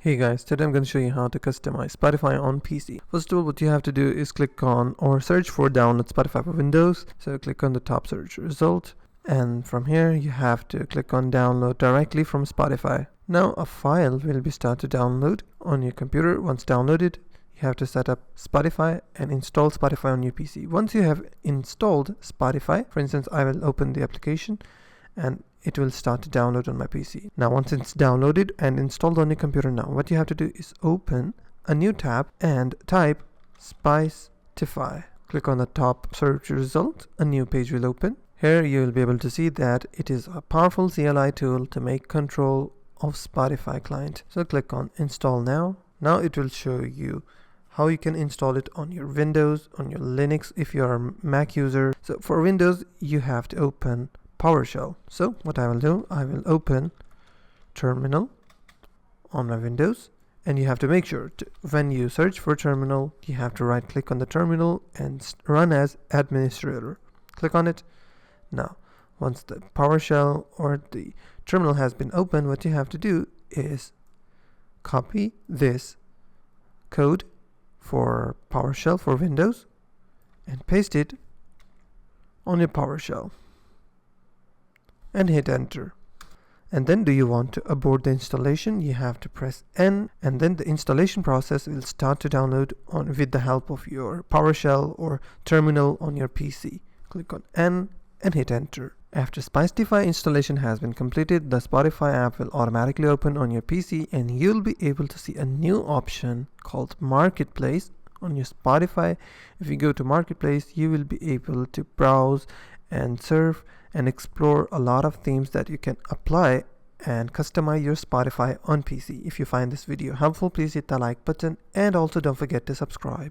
Hey guys, today I'm going to show you how to customize Spotify on PC. First of all, what you have to do is click on or search for download Spotify for Windows. So click on the top search result, and from here you have to click on download directly from Spotify. Now a file will be started to download on your computer. Once downloaded, you have to set up Spotify and install Spotify on your PC. Once you have installed Spotify, for instance, I will open the application and it will start to download on my PC. Now once it's downloaded and installed on your computer, now what you have to do is open a new tab and type Spicetify. Click on the top search result, a new page will open. Here you will be able to see that it is a powerful CLI tool to make control of Spotify client. So click on install now. Now it will show you how you can install it on your Windows, on your Linux if you are a Mac user. So for Windows you have to open PowerShell. So what I will do, I will open terminal on my Windows, and you have to make sure when you search for terminal, you have to right click on the terminal and run as administrator. Click on it. Now once the PowerShell or the terminal has been opened, what you have to do is copy this code for PowerShell for Windows and paste it on your PowerShell and hit enter. And then do you want to abort the installation, you have to press N, and then the installation process will start to download with the help of your PowerShell or terminal on your PC. Click on N and hit enter. After Spicetify installation has been completed, the Spotify app will automatically open on your PC and you'll be able to see a new option called Marketplace on your Spotify. If you go to Marketplace, you will be able to browse and surf and explore a lot of themes that you can apply and customize your Spotify on PC. If you find this video helpful, please hit the like button and also don't forget to subscribe.